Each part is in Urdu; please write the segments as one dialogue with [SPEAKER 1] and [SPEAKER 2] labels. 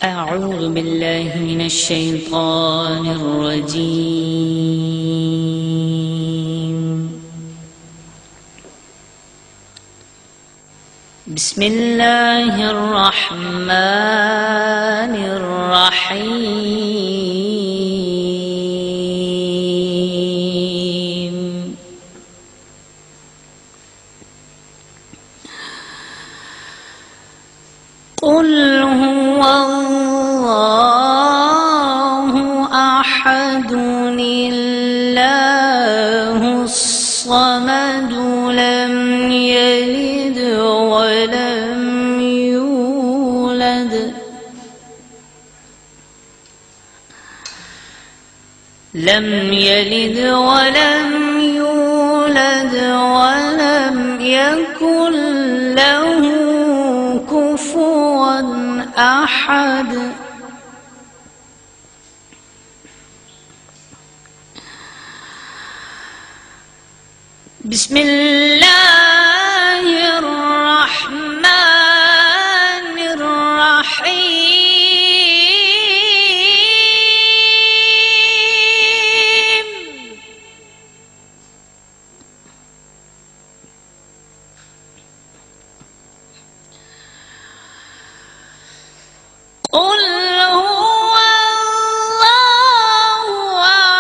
[SPEAKER 1] أعوذ بالله من الشيطان الرجيم. بسم الله الرحمن الرحيم. قل هو الله أحد الله الصمد لم يلد ولم يولد ولم يكن له كفوا أحد. بسم الله الرحمن الرحيم. قل هو الله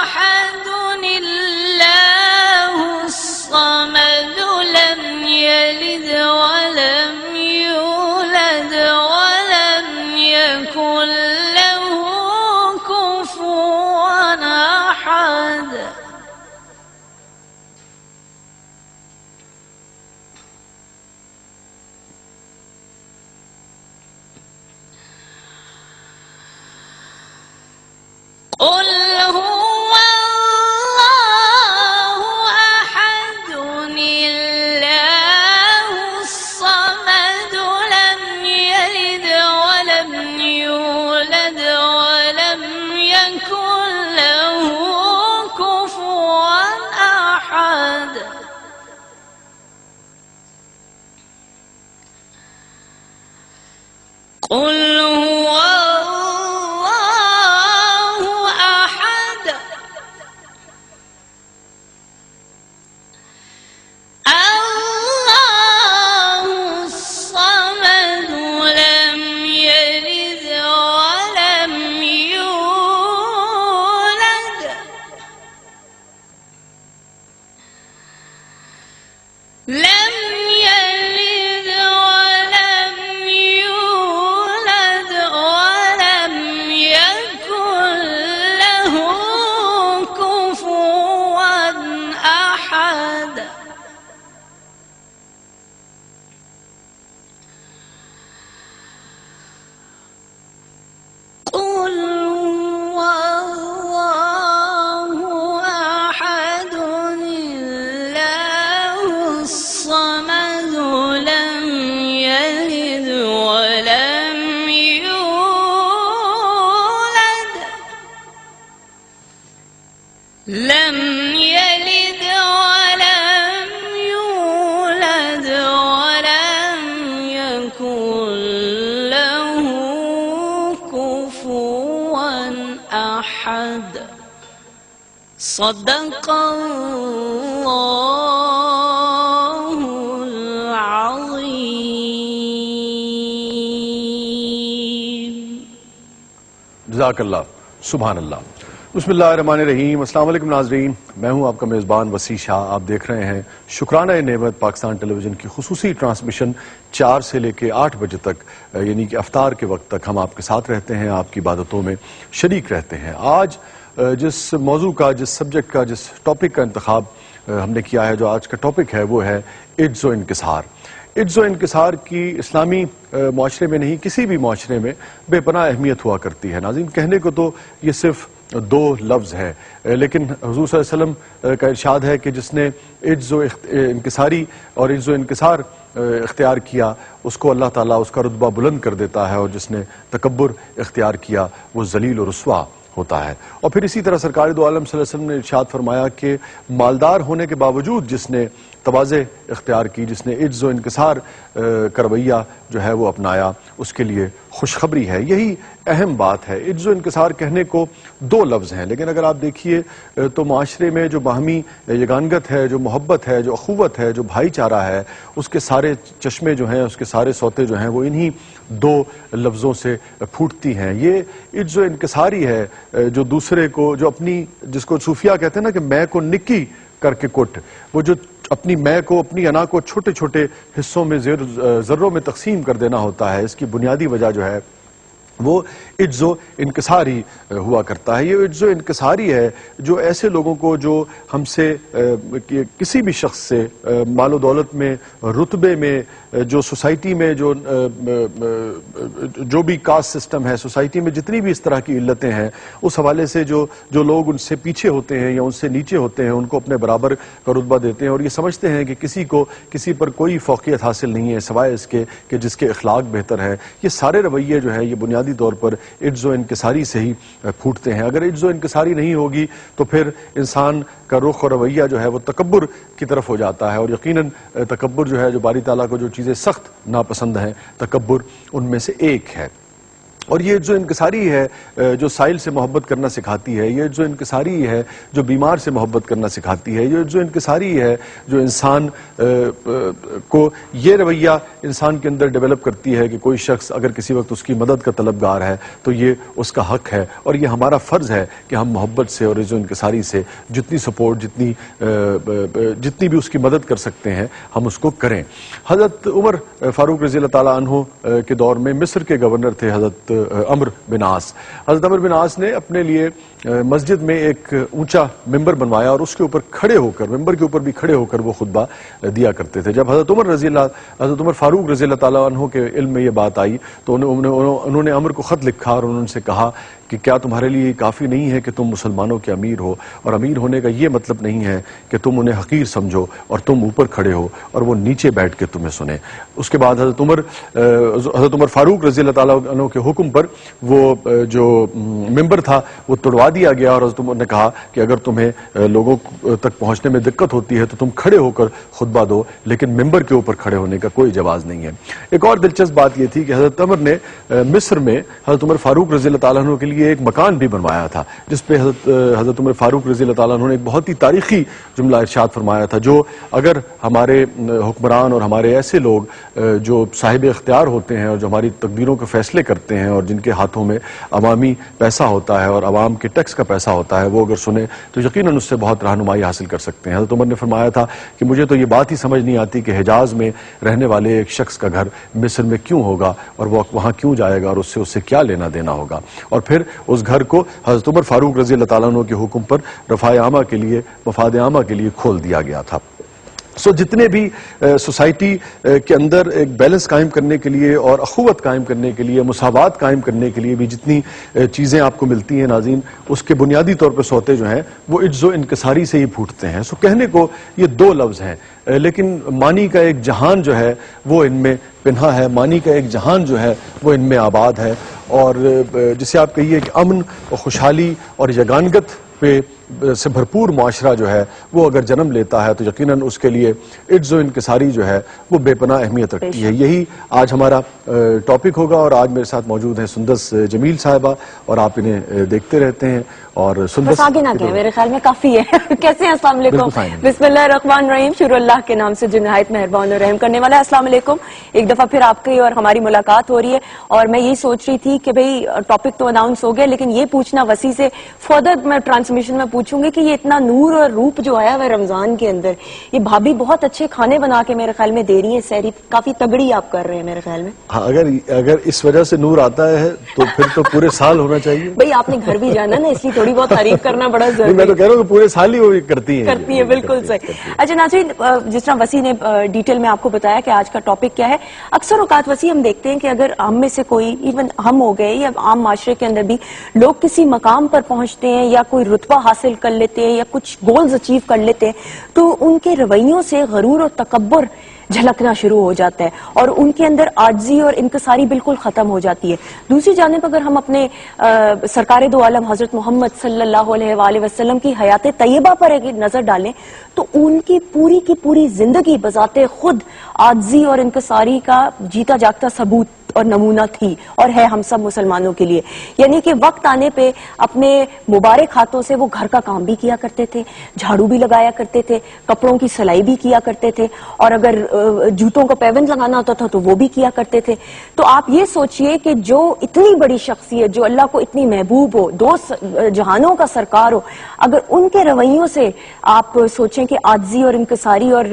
[SPEAKER 1] أحد الله الصمد لم يلد ولم يولد ولم يكن له كفوا أحد. قل هو الله أحد الله الصمد لم يلد ولم يولد ولم يكن له كفوا أحد. قل هو لم يلد ولم يولد ولم يكن له كفوا أحد. قل هو الله أحد الصمد لم يلد ولم يولد ولم يكن له كفوا أحد. صدق الله العظيم.
[SPEAKER 2] جزاک اللہ. سبحان اللہ. بسم اللہ الرحمن الرحیم. السلام علیکم ناظرین، میں ہوں آپ کا میزبان وسیع شاہ. آپ دیکھ رہے ہیں شکرانہ نعمت پاکستان ٹیلی ویژن کی خصوصی ٹرانسمیشن 4 سے لے کے 8 بجے تک، یعنی کہ افطار کے وقت تک ہم آپ کے ساتھ رہتے ہیں، آپ کی عبادتوں میں شریک رہتے ہیں. آج جس موضوع کا، جس سبجیکٹ کا، جس ٹاپک کا انتخاب ہم نے کیا ہے، جو آج کا ٹاپک ہے، وہ ہے عجز و انکسار. عجز و انکسار کی اسلامی معاشرے میں نہیں، کسی بھی معاشرے میں بے پناہ اہمیت ہوا کرتی ہے. ناظرین، کہنے کو تو یہ صرف 2 لفظ ہے، لیکن حضور صلی اللہ علیہ وسلم کا ارشاد ہے کہ جس نے عجز و انکساری اور عجز و انکسار اختیار کیا، اس کو اللہ تعالیٰ اس کا رتبہ بلند کر دیتا ہے، اور جس نے تکبر اختیار کیا وہ ذلیل و رسوا ہوتا ہے. اور پھر اسی طرح سرکار دو عالم صلی اللہ علیہ وسلم نے ارشاد فرمایا کہ مالدار ہونے کے باوجود جس نے تواضع اختیار کی، جس نے عجز و انکسار کا رویہ جو ہے وہ اپنایا، اس کے لیے خوشخبری ہے. یہی اہم بات ہے. عجز و انکسار کہنے کو دو لفظ ہیں، لیکن اگر آپ دیکھیے تو معاشرے میں جو باہمی یگانگت ہے، جو محبت ہے، جو اخوت ہے، جو بھائی چارہ ہے، اس کے سارے چشمے جو ہیں، اس کے سارے سوتے جو ہیں، وہ انہی دو لفظوں سے پھوٹتی ہیں. یہ عجز و انکساری ہے جو دوسرے کو، جو اپنی، جس کو صوفیہ کہتے ہیں نا کہ میں کو نکی کر کے کٹ، وہ جو اپنی میں کو، اپنی انا کو چھوٹے چھوٹے حصوں میں، ذروں میں تقسیم کر دینا ہوتا ہے، اس کی بنیادی وجہ جو ہے وہ عجز و انکساری ہوا کرتا ہے. یہ عجز و انکساری ہے جو ایسے لوگوں کو، جو ہم سے کسی بھی شخص سے مال و دولت میں، رتبے میں، جو سوسائٹی میں جو بھی کاسٹ سسٹم ہے، سوسائٹی میں جتنی بھی اس طرح کی علتیں ہیں، اس حوالے سے جو لوگ ان سے پیچھے ہوتے ہیں یا ان سے نیچے ہوتے ہیں، ان کو اپنے برابر کا رتبہ دیتے ہیں اور یہ سمجھتے ہیں کہ کسی پر کوئی فوقیت حاصل نہیں ہے سوائے اس کے کہ جس کے اخلاق بہتر ہے. یہ سارے رویے جو ہیں یہ بنیادی طور پر عجز و انکساری سے ہی پھوٹتے ہیں. اگر عجز و انکساری نہیں ہوگی تو پھر انسان کا رخ اور رویہ جو ہے وہ تکبر کی طرف ہو جاتا ہے، اور یقیناً تکبر جو ہے، جو باری تعالیٰ کو جو چیزیں سخت ناپسند ہیں، تکبر ان میں سے ایک ہے. اور یہ عجز و انکساری ہے جو سائل سے محبت کرنا سکھاتی ہے. یہ عجز و انکساری ہے جو بیمار سے محبت کرنا سکھاتی ہے. یہ عجز و انکساری ہے جو انسان کو یہ رویہ انسان کے اندر ڈیولپ کرتی ہے کہ کوئی شخص اگر کسی وقت اس کی مدد کا طلبگار ہے تو یہ اس کا حق ہے، اور یہ ہمارا فرض ہے کہ ہم محبت سے اور عجز و انکساری سے جتنی سپورٹ، جتنی بھی اس کی مدد کر سکتے ہیں ہم اس کو کریں. حضرت عمر فاروق رضی اللہ تعالیٰ عنہ کے دور میں مصر کے گورنر تھے حضرت عمر بن عاص. حضرت عمر بن عاص نے اپنے لیے مسجد میں ایک اونچا ممبر بنوایا اور اس کے اوپر کھڑے ہو کر، ممبر کے اوپر بھی کھڑے ہو کر وہ خطبہ دیا کرتے تھے. جب حضرت عمر فاروق رضی اللہ تعالیٰ عنہ کے علم میں یہ بات آئی تو انہوں نے عمر کو خط لکھا اور انہوں سے کہا کہ کیا تمہارے لیے کافی نہیں ہے کہ تم مسلمانوں کے امیر ہو، اور امیر ہونے کا یہ مطلب نہیں ہے کہ تم انہیں حقیر سمجھو اور تم اوپر کھڑے ہو اور وہ نیچے بیٹھ کے تمہیں سنیں. اس کے بعد حضرت عمر فاروق رضی اللہ تعالیٰ عنہ کے حکم پر وہ جو ممبر تھا وہ توڑوا دیا گیا، اور حضرت عمر نے کہا کہ اگر تمہیں لوگوں تک پہنچنے میں دقت ہوتی ہے تو تم کھڑے ہو کر خطبہ دو، لیکن ممبر کے اوپر کھڑے ہونے کا کوئی جواز نہیں ہے. ایک اور دلچسپ بات یہ تھی کہ حضرت عمر نے مصر میں حضرت عمر فاروق رضی اللہ تعالیٰ عنہ کے لیے ایک مکان بھی بنوایا تھا، جس پہ حضرت عمر فاروق رضی اللہ تعالیٰ عنہ نے ایک بہت ہی تاریخی جملہ ارشاد فرمایا تھا، جو اگر ہمارے حکمران اور ہمارے ایسے لوگ جو صاحب اختیار ہوتے ہیں اور جو ہماری تقدیروں کے فیصلے کرتے ہیں اور جن کے ہاتھوں میں عوامی پیسہ ہوتا ہے اور عوام کے ٹیکس کا پیسہ ہوتا ہے، وہ اگر سنیں تو یقیناً اس سے بہت رہنمائی حاصل کر سکتے ہیں. حضرت عمر نے فرمایا تھا کہ مجھے تو یہ بات ہی سمجھ نہیں آتی کہ حجاز میں رہنے والے ایک شخص کا گھر مصر میں کیوں ہوگا اور وہ وہاں کیوں جائے گا اور اس سے کیا لینا دینا ہوگا. اور پھر اس گھر کو حضرت عمر فاروق رضی اللہ تعالیٰ عنہ کے حکم پر رفاع عامہ کے لیے، مفاد عامہ کے لیے کھول دیا گیا تھا. جتنے بھی سوسائٹی کے اندر ایک بیلنس قائم کرنے کے لیے اور اخوت قائم کرنے کے لیے، مساوات قائم کرنے کے لیے بھی جتنی چیزیں آپ کو ملتی ہیں ناظرین، اس کے بنیادی طور پر سوتے جو ہیں وہ عجز و انکساری سے ہی پھوٹتے ہیں. کہنے کو یہ دو لفظ ہیں، لیکن معنی کا ایک جہان جو ہے وہ ان میں پنہا ہے، معنی کا ایک جہان جو ہے وہ ان میں آباد ہے. اور جسے آپ کہیے کہ امن اور خوشحالی اور یگانگت سے بھرپور معاشرہ جو ہے وہ اگر جنم لیتا ہے تو یقیناً اس کے لیے عجز و انکساری جو ہے وہ بے پناہ اہمیت رکھتی ہے. یہی آج ہمارا ٹاپک ہوگا، اور آج میرے ساتھ موجود ہیں سندس جمیل صاحبہ، اور آپ انہیں دیکھتے رہتے ہیں. اور
[SPEAKER 3] بس آگے نہ گئے، میرے خیال میں کافی ہے. کیسے ہیں؟ السلام علیکم. بسم اللہ الرحمن الرحیم. شروع اللہ کے نام سے جو نہایت مہربان اور رحم کرنے والا ہے. السلام علیکم. ایک دفعہ پھر آپ کی اور ہماری ملاقات ہو رہی ہے، اور میں یہی سوچ رہی تھی کہ بھئی ٹاپک تو اناؤنس ہو گیا، لیکن یہ پوچھنا وسیع سے فردر میں ٹرانسمیشن میں پوچھوں گی کہ یہ اتنا نور اور روپ جو آیا ہے رمضان کے اندر، یہ بھابھی بہت اچھے کھانے بنا کے میرے خیال میں دے رہی ہیں، سحری کافی تگڑی آپ کر رہے ہیں میرے خیال میں.
[SPEAKER 2] ہاں، اگر اس وجہ سے نور آتا ہے تو پھر تو پورے سال ہونا چاہیے.
[SPEAKER 3] بھئی آپ نے گھر بھی جانا نا، اس لیے تھوڑی بہت تعریف کرنا بڑا ضروری ہے.
[SPEAKER 2] میں تو کہہ رہا ہوں کہ پورے سال ہی وہ کرتی ہیں.
[SPEAKER 3] بالکل صحیح. اچھا ناظرین، جس طرح وسیع نے ڈیٹیل میں آپ کو بتایا کہ آج کا ٹاپک کیا ہے، اکثر اوقات وسیع ہم دیکھتے ہیں کہ اگر ہم میں سے کوئی، ایون ہم ہو گئے یا عام معاشرے کے اندر بھی لوگ کسی مقام پر پہنچتے ہیں یا کوئی رتبہ حاصل کر لیتے ہیں یا کچھ گولز اچیو کر لیتے ہیں تو ان کے رویوں سے غرور اور تکبر جھلکنا شروع ہو جاتا ہے اور ان کے اندر عاجزی اور انکساری بالکل ختم ہو جاتی ہے. دوسری جانب اگر ہم اپنے سرکار دو عالم حضرت محمد صلی اللہ علیہ وآلہ وسلم کی حیات طیبہ پر ایک نظر ڈالیں تو ان کی پوری زندگی بذات خود عاجزی اور انکساری کا جیتا جاگتا ثبوت اور نمونہ تھی اور ہے ہم سب مسلمانوں کے لیے. یعنی کہ وقت آنے پہ اپنے مبارک ہاتھوں سے وہ گھر کا کام بھی کیا کرتے تھے, جھاڑو بھی لگایا کرتے تھے, کپڑوں کی سلائی بھی کیا کرتے تھے, اور اگر جوتوں کو پیوند لگانا ہوتا تھا تو وہ بھی کیا کرتے تھے. تو آپ یہ سوچئے کہ جو اتنی بڑی شخصیت, جو اللہ کو اتنی محبوب ہو, دو جہانوں کا سرکار ہو, اگر ان کے رویوں سے آپ سوچیں کہ عاجزی اور انکساری اور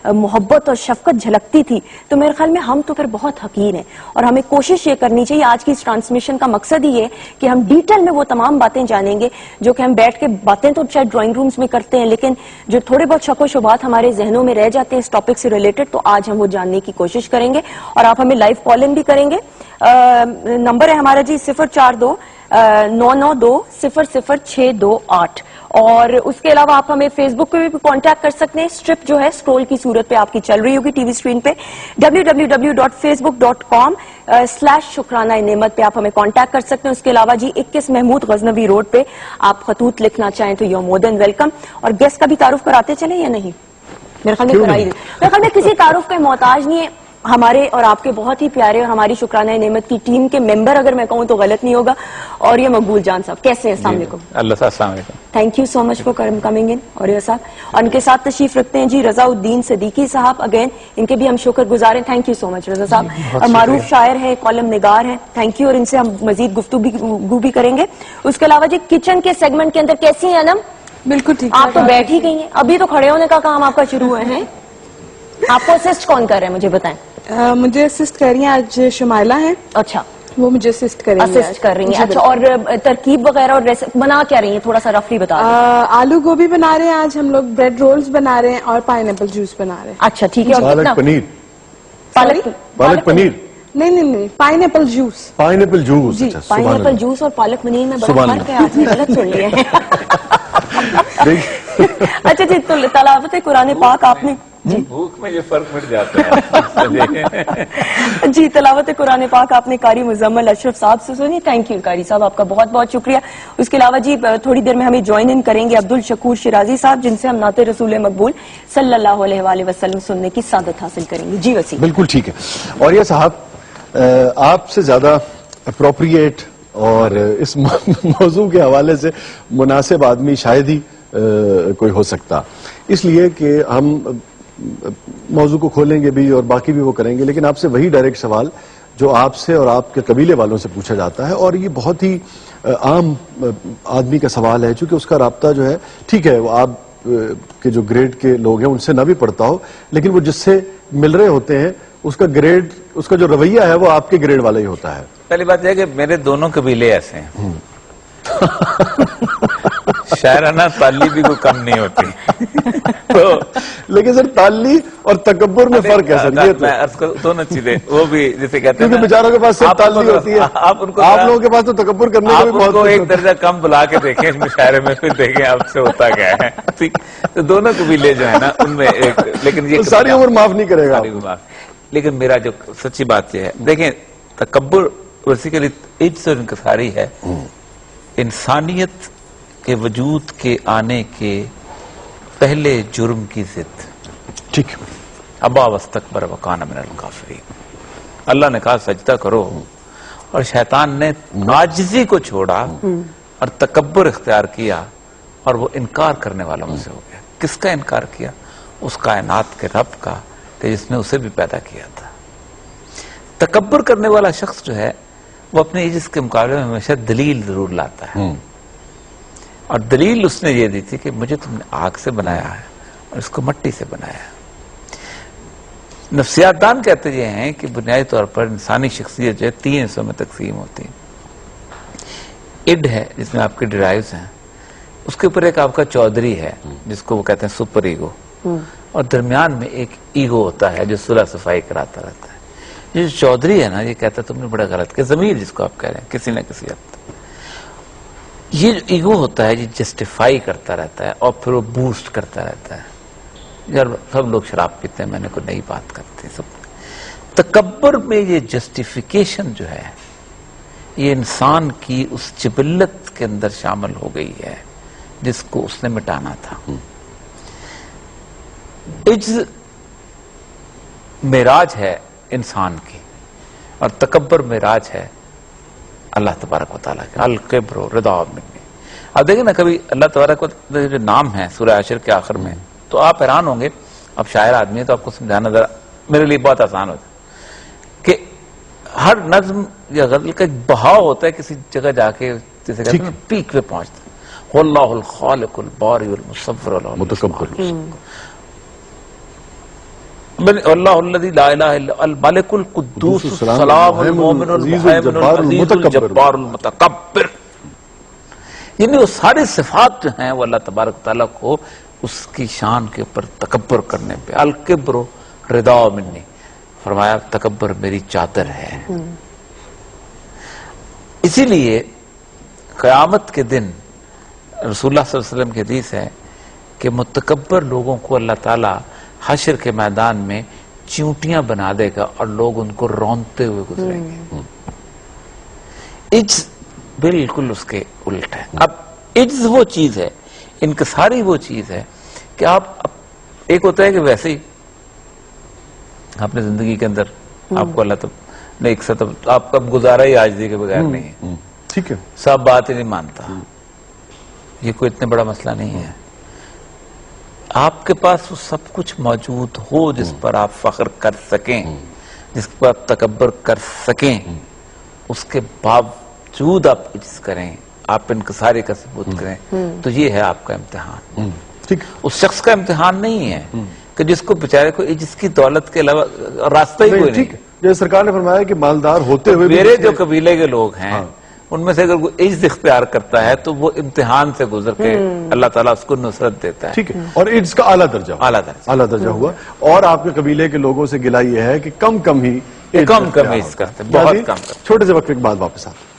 [SPEAKER 3] محبت اور شفقت جھلکتی تھی, تو میرے خیال میں ہم تو پھر بہت حقیر ہیں. اور ہمیں کوشش یہ کرنی چاہیے, آج کی اس ٹرانسمیشن کا مقصد ہی ہے کہ ہم ڈیٹیل میں وہ تمام باتیں جانیں گے جو کہ ہم بیٹھ کے باتیں تو شاید ڈرائنگ رومز میں کرتے ہیں, لیکن جو تھوڑے بہت شک و شبہات ہمارے ذہنوں میں رہ جاتے ہیں اس ٹاپک سے ریلیٹڈ, تو آج ہم وہ جاننے کی کوشش کریں گے. اور آپ ہمیں لائیو کال ان بھی کریں گے. نمبر ہے ہمارا جی 042-992-00628, اور اس کے علاوہ آپ ہمیں فیس بک پہ بھی کانٹیکٹ کر سکتے ہیں. اسٹرپ جو ہے اسکرول کی صورت پہ آپ کی چل رہی ہوگی ٹی وی اسکرین پہ, www.facebook.com/شکرانہ نعمت پہ آپ ہمیں کانٹیکٹ کر سکتے ہیں. اس کے علاوہ جی 21 محمود غزنوی روڈ پہ آپ خطوط لکھنا چاہیں تو یو مور دین ویلکم. اور گیسٹ کا بھی تعارف کراتے چلیں یا نہیں؟ میرے خیال میں کرائی دیں. میرے خیال میں کسی تعارف کا محتاج نہیں ہے. ہمارے اور آپ کے بہت ہی پیارے اور ہماری شکرانہ نعمت کی ٹیم کے ممبر اگر میں کہوں تو غلط نہیں ہوگا, اور یہ مقبول جان صاحب کیسے ہیں؟ السلام علیکم.
[SPEAKER 4] اللہ صاحب السلام علیکم.
[SPEAKER 3] Thank you so much for coming in. اور یہ صاحب, اور ان کے ساتھ تشریف رکھتے ہیں جی رضا الدین صدیقی صاحب. اگین ان کے بھی ہم شکر گزار ہیں. تھینک یو سو مچ رضا صاحب. معروف شاعر ہیں, کالم نگار ہیں. تھینک یو, اور ان سے ہم مزید گفتگو بھی کریں گے. اس کے علاوہ جی کچن کے سیگمنٹ کے اندر کیسی ہیں انم؟
[SPEAKER 5] بالکل ٹھیک.
[SPEAKER 3] آپ تو بیٹھ ہی گئی ہیں, ابھی تو کھڑے ہونے کا کام آپ کا شروع ہوا ہے. آپ کو اسسٹ کون کر رہے ہیں مجھے بتائیں؟
[SPEAKER 5] مجھے اسسٹ کر رہی ہیں آج شمائلہ ہیں.
[SPEAKER 3] اچھا,
[SPEAKER 5] وہ مجھے اسسٹ کریں گے.
[SPEAKER 3] اسسٹ کر رہی ہیں. اچھا, اور ترکیب وغیرہ اور بنا کیا رہی ہیں, تھوڑا سا رفلی بتا دیں.
[SPEAKER 5] آلو گوبھی بنا رہے ہیں آج ہم لوگ, بریڈ رولز بنا رہے ہیں, اور پائن ایپل جوس بنا رہے ہیں.
[SPEAKER 3] اچھا ٹھیک ہے. اور
[SPEAKER 2] پالک
[SPEAKER 3] کتنا؟
[SPEAKER 2] پنیر.
[SPEAKER 3] پالک
[SPEAKER 2] پنیر.
[SPEAKER 5] نہیں, pineapple juice.
[SPEAKER 2] Pineapple juice.
[SPEAKER 3] جی, پائن ایپل جوس اور پالک پنیر میں بڑا فرق ہے. آج میں غلط سن لیا ہے. اچھا جی, تو تلاوت قرآن پاک آپ نے
[SPEAKER 4] بھوک میں یہ فرق مٹ جاتا ہے.
[SPEAKER 3] جی, تلاوت قرآن پاک آپ نے قاری مزمل اشرف صاحب سے سنی. تھینک یو قاری صاحب, آپ کا بہت بہت شکریہ. اس کے علاوہ جی تھوڑی دیر میں ہمیں جوائن ان کریں گے عبد الشکور شیرازی صاحب, جن سے ہم نعت رسول مقبول صلی اللہ علیہ وآلہ وسلم سننے کی سعادت حاصل کریں گے. جی وسیم.
[SPEAKER 2] بالکل ٹھیک ہے. اور یہ صاحب آپ سے زیادہ اپروپریٹ اور اس موضوع کے حوالے سے مناسب آدمی شاید ہی کوئی ہو سکتا, اس لیے کہ ہم موضوع کو کھولیں گے بھی اور باقی بھی وہ کریں گے, لیکن آپ سے وہی ڈائریکٹ سوال جو آپ سے اور آپ کے قبیلے والوں سے پوچھا جاتا ہے, اور یہ بہت ہی عام آدمی کا سوال ہے, چونکہ اس کا رابطہ جو ہے ٹھیک ہے وہ آپ کے جو گریڈ کے لوگ ہیں ان سے نہ بھی پڑتا ہو, لیکن وہ جس سے مل رہے ہوتے ہیں اس کا گریڈ, اس کا جو رویہ ہے وہ آپ کے گریڈ والا ہی ہوتا ہے.
[SPEAKER 4] پہلی بات یہ کہ میرے دونوں قبیلے ایسے ہیں, شاعرانہ تعلی بھی کوئی کم نہیں ہوتی.
[SPEAKER 2] تو لیکن سر تعلی اور تکبر میں فرق ہے سر. یہ
[SPEAKER 4] میں عرض کروں دونوں چیزیں, وہ بھی جیسے کہتے ہیں
[SPEAKER 2] کیونکہ بیچاروں کے پاس صرف تعلی ہوتی ہے,
[SPEAKER 4] آپ
[SPEAKER 2] لوگوں کے پاس تو تکبر کرنے کا بھی
[SPEAKER 4] آپ کو ایک
[SPEAKER 2] بہت.
[SPEAKER 4] درجہ کم بلا کے دیکھیں اس مشاعرے میں, پھر دیکھیں آپ سے ہوتا کیا ہے. ٹھیک, تو دونوں قبیلے جو ہے نا ان میں ایک, لیکن یہ
[SPEAKER 2] ساری عمر معاف نہیں کرے گا.
[SPEAKER 4] لیکن میرا جو سچی بات یہ ہے, دیکھیں تکبر بیسیکلی عجز اور انکساری ہے, انسانیت کے وجود کے آنے کے پہلے جرم کی ضد.
[SPEAKER 2] ٹھیک,
[SPEAKER 4] ابا واستکبر وکان من الکافرین. اللہ نے کہا سجدہ کرو, اور شیطان نے عاجزی کو چھوڑا اور تکبر اختیار کیا, اور وہ انکار کرنے والوں میں سے ہو گیا. کس کا انکار کیا؟ اس کائنات کے رب کا کہ جس نے اسے بھی پیدا کیا تھا. تکبر کرنے والا شخص جو ہے وہ اپنے عجز کے مقابلے میں ہمیشہ دلیل ضرور لاتا ہے, اور دلیل اس نے یہ دی تھی کہ مجھے تم نے آگ سے بنایا ہے اور اس کو مٹی سے بنایا ہے. نفسیات دان کہتے یہ ہیں کہ بنیادی طور پر انسانی شخصیت جو ہے 3 حصوں میں تقسیم ہوتی ہے. اڈ ہے جس میں آپ کے ڈرائیوز ہیں, اس کے اوپر ایک آپ کا چودھری ہے جس کو وہ کہتے ہیں سپر ایگو, اور درمیان میں ایک ایگو ہوتا ہے جو صلح صفائی کراتا رہتا ہے. یہ جو چودھری ہے نا, یہ کہتا ہے تم نے بڑا غلط کیا. ضمیر جس کو آپ کہہ رہے ہیں کسی نہ کسی حد تک, یہ جو ایگو ہوتا ہے یہ جسٹیفائی کرتا رہتا ہے اور پھر وہ بوسٹ کرتا رہتا ہے. یار سب لوگ شراب پیتے ہیں, میں نے کوئی نئی بات کرتے سب. تکبر میں یہ جسٹیفیکیشن جو ہے یہ انسان کی اس جبلت کے اندر شامل ہو گئی ہے جس کو اس نے مٹانا تھا. عجز معراج ہے انسان کی, اور تکبر میں راج ہے اللہ تبارک و تعالیٰ کے، الکبر رضا منی۔ اب دیکھیں نا کبھی اللہ تبارک و تعالیٰ جو نام ہے سورہ حشر کے آخر میں، تو آپ حیران ہوں گے، اب شاعر آدمی ہے تو آپ کو سمجھانا ذرا میرے لیے بہت آسان ہوتا ہے کہ ہر نظم یا غزل کا ایک بہاؤ ہوتا ہے کسی جگہ جا کے، جسے کہتے ہیں پیک پہ پہنچتا ہے۔ واللہ الخالق الباری المصور
[SPEAKER 2] متکبر،
[SPEAKER 4] اللہ الذی لا الہ الا الملک القدوس السلام المؤمن المہیمن العزیز الجبار المتکبر، یعنی وہ ساری صفات جو ہیں وہ اللہ تبارک تعالیٰ کو اس کی شان کے اوپر تکبر کرنے پہ، الکبر رضا منی، فرمایا تکبر میری چادر ہے۔ اسی لیے قیامت کے دن رسول اللہ صلی اللہ علیہ وسلم کی حدیث ہے کہ متکبر لوگوں کو اللہ تعالیٰ حشر کے میدان میں چیونٹیاں بنا دے گا اور لوگ ان کو رونتے ہوئے گزریں گے۔ عجز بالکل اس کے الٹ ہے۔ اب عجز وہ چیز ہے، انکساری وہ چیز ہے کہ آپ ایک ہوتا ہے کہ ویسے ہی اپنے زندگی کے اندر آپ کو اللہ نے ایک سطح، آپ کا گزارا ہی عاجزی کے بغیر نہیں ہے،
[SPEAKER 2] ٹھیک ہے،
[SPEAKER 4] سب بات ہی نہیں مانتا، یہ کوئی اتنا بڑا مسئلہ نہیں ہے۔ آپ کے پاس وہ سب کچھ موجود ہو جس پر آپ فخر کر سکیں، جس پر آپ تکبر کر سکیں، اس کے باوجود آپ عجز کریں، آپ انکساری کا ثبوت کریں، تو یہ ہے آپ کا امتحان۔
[SPEAKER 2] ٹھیک،
[SPEAKER 4] اس شخص کا امتحان نہیں ہے کہ جس کو بیچارے کو عجز کی دولت کے علاوہ راستہ ہی کوئی
[SPEAKER 2] ٹھیک
[SPEAKER 4] نہیں۔
[SPEAKER 2] جیسے سرکار نے فرمایا کہ مالدار ہوتے ہوئے بھی
[SPEAKER 4] میرے جو قبیلے کے لوگ ہیں ان میں سے اگر کوئی عجز اختیار کرتا ہے تو وہ امتحان سے گزر کے اللہ تعالیٰ اس کو نصرت دیتا ہے۔
[SPEAKER 2] ٹھیک ہے، اور عجز کا اعلیٰ درجہ، اعلیٰ درجہ ہوا، اور آپ کے قبیلے کے لوگوں سے گلہ یہ ہے کہ کم ہی
[SPEAKER 4] کم عجز کرتے ہیں، بہت کم کرتے ہیں۔
[SPEAKER 2] چھوٹے سے وقت کے بعد واپس آتے ہیں۔